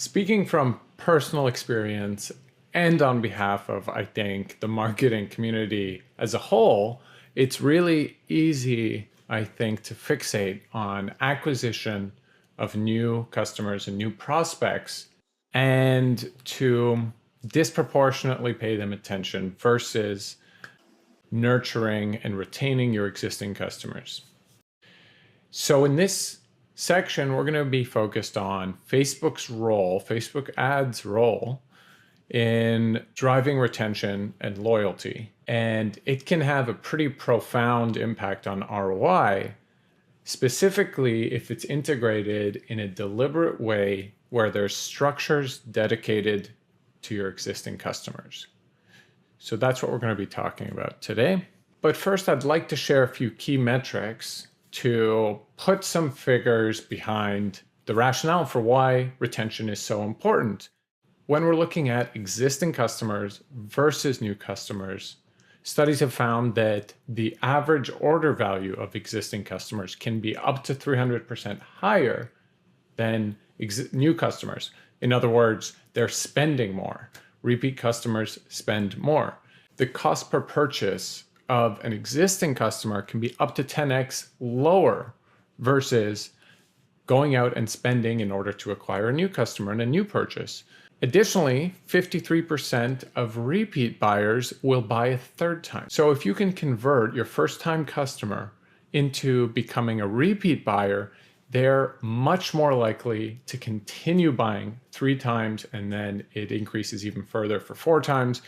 Speaking from personal experience and on behalf of, I think, the marketing community as a whole, it's really easy, I think, to fixate on acquisition of new customers and new prospects and to disproportionately pay them attention versus nurturing and retaining your existing customers. So in this section, we're going to be focused on Facebook's role, Facebook ads role in driving retention and loyalty. And it can have a pretty profound impact on ROI, specifically if it's integrated in a deliberate way where there's structures dedicated to your existing customers. So that's what we're going to be talking about today. But first, I'd like to share a few key metrics to put some figures behind the rationale for why retention is so important. When we're looking at existing customers versus new customers, studies have found that the average order value of existing customers can be up to 300% higher than new customers. In other words, they're spending more. Repeat customers spend more. The cost per purchase of an existing customer can be up to 10x lower versus going out and spending in order to acquire a new customer and a new purchase. Additionally, 53% of repeat buyers will buy a third time. So if you can convert your first-time customer into becoming a repeat buyer, they're much more likely to continue buying 3 times, and then it increases even further for 4 times,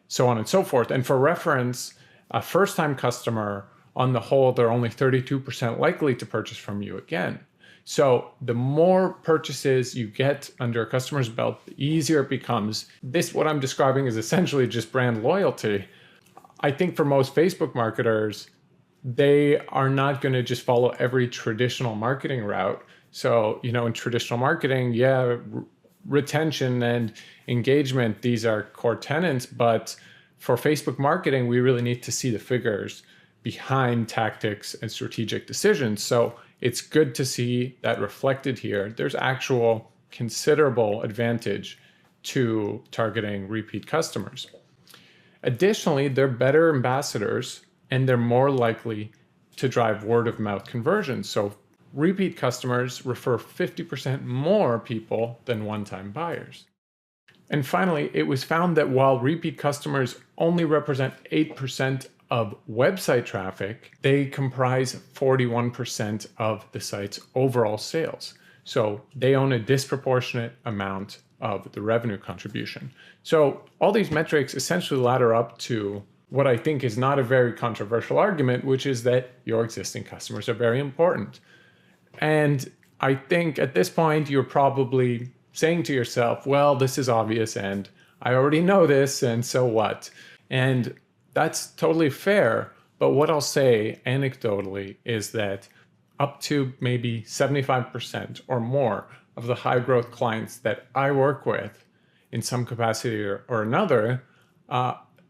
so on and so forth. And for reference, a first-time customer, on the whole, they're only 32% likely to purchase from you again. So the more purchases you get under a customer's belt, the easier it becomes. This, what I'm describing, is essentially just brand loyalty. I think for most Facebook marketers, they are not going to just follow every traditional marketing route. So, in traditional marketing, retention and engagement, these are core tenets, but for Facebook marketing, we really need to see the figures behind tactics and strategic decisions. So it's good to see that reflected here. There's actual considerable advantage to targeting repeat customers. Additionally, they're better ambassadors and they're more likely to drive word of mouth conversions. So repeat customers refer 50% more people than one-time buyers. And finally, it was found that while repeat customers only represent 8% of website traffic, they comprise 41% of the site's overall sales. So they own a disproportionate amount of the revenue contribution. So all these metrics essentially ladder up to what I think is not a very controversial argument, which is that your existing customers are very important. And I think at this point, you're probably saying to yourself, well, this is obvious and I already know this, and so what? And that's totally fair. But what I'll say anecdotally is that up to maybe 75% or more of the high growth clients that I work with in some capacity or another,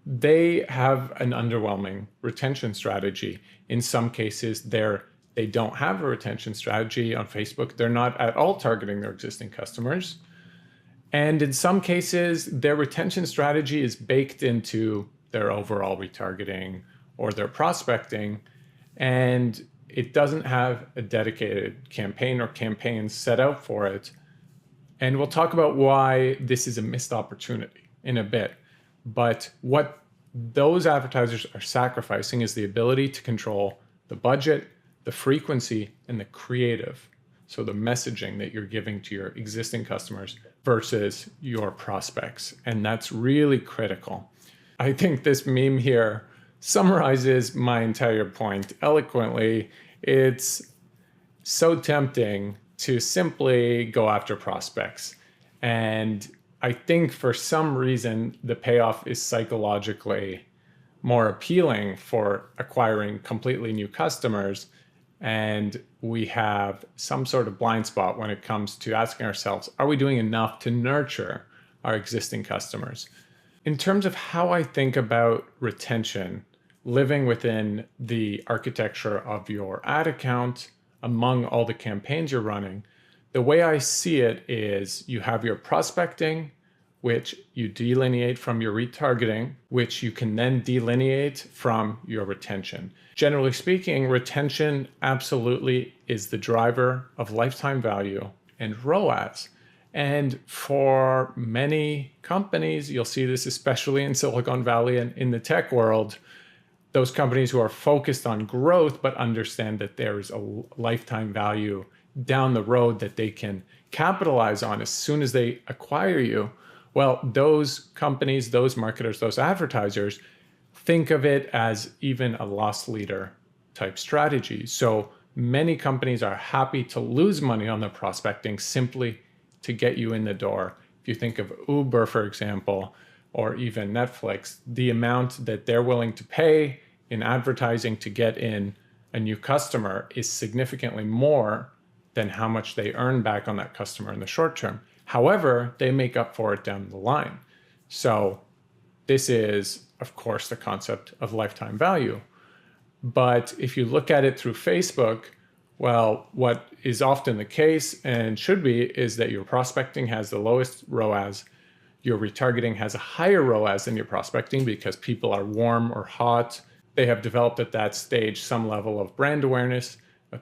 they have an underwhelming retention strategy. In some cases, they don't have a retention strategy on Facebook. They're not at all targeting their existing customers. And in some cases, their retention strategy is baked into their overall retargeting or their prospecting, and it doesn't have a dedicated campaign or campaigns set out for it. And we'll talk about why this is a missed opportunity in a bit. But what those advertisers are sacrificing is the ability to control the budget, the frequency, and the creative. So the messaging that you're giving to your existing customers versus your prospects. And that's really critical. I think this meme here summarizes my entire point eloquently. It's so tempting to simply go after prospects. And I think for some reason, the payoff is psychologically more appealing for acquiring completely new customers. And we have some sort of blind spot when it comes to asking ourselves, are we doing enough to nurture our existing customers? In terms of how I think about retention, living within the architecture of your ad account, among all the campaigns you're running, The way I see it is you have your prospecting, which you delineate from your retargeting, which you can then delineate from your retention. Generally speaking, retention absolutely is the driver of lifetime value and ROAS. And for many companies, you'll see this especially in Silicon Valley and in the tech world, those companies who are focused on growth but understand that there is a lifetime value down the road that they can capitalize on as soon as they acquire you. Well, those companies, those marketers, those advertisers think of it as even a loss leader type strategy. So many companies are happy to lose money on the prospecting simply to get you in the door. If you think of Uber, for example, or even Netflix, the amount that they're willing to pay in advertising to get in a new customer is significantly more than how much they earn back on that customer in the short term. However, they make up for it down the line. So this is, of course, the concept of lifetime value. But if you look at it through Facebook, well, what is often the case and should be is that your prospecting has the lowest ROAS. Your retargeting has a higher ROAS than your prospecting because people are warm or hot. They have developed at that stage some level of brand awareness,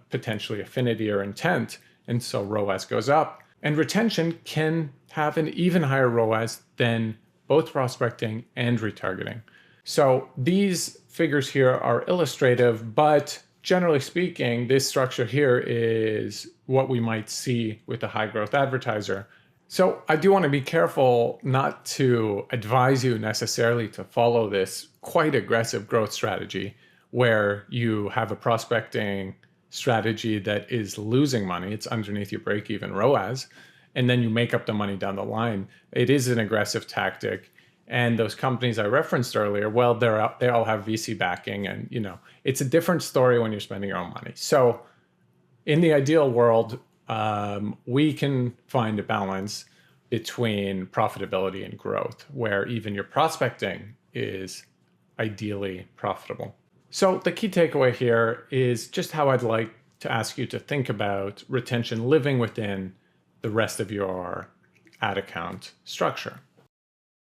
potentially affinity or intent, and so ROAS goes up. And retention can have an even higher ROAS than both prospecting and retargeting. So these figures here are illustrative, but generally speaking, this structure here is what we might see with a high growth advertiser. So I do want to be careful not to advise you necessarily to follow this quite aggressive growth strategy where you have a prospecting strategy that is losing money. It's underneath your break-even ROAS, and then you make up the money down the line. It is an aggressive tactic. And those companies I referenced earlier, well, they all have VC backing, and it's a different story when you're spending your own money. So in the ideal world, we can find a balance between profitability and growth, where even your prospecting is ideally profitable. So the key takeaway here is just how I'd like to ask you to think about retention living within the rest of your ad account structure.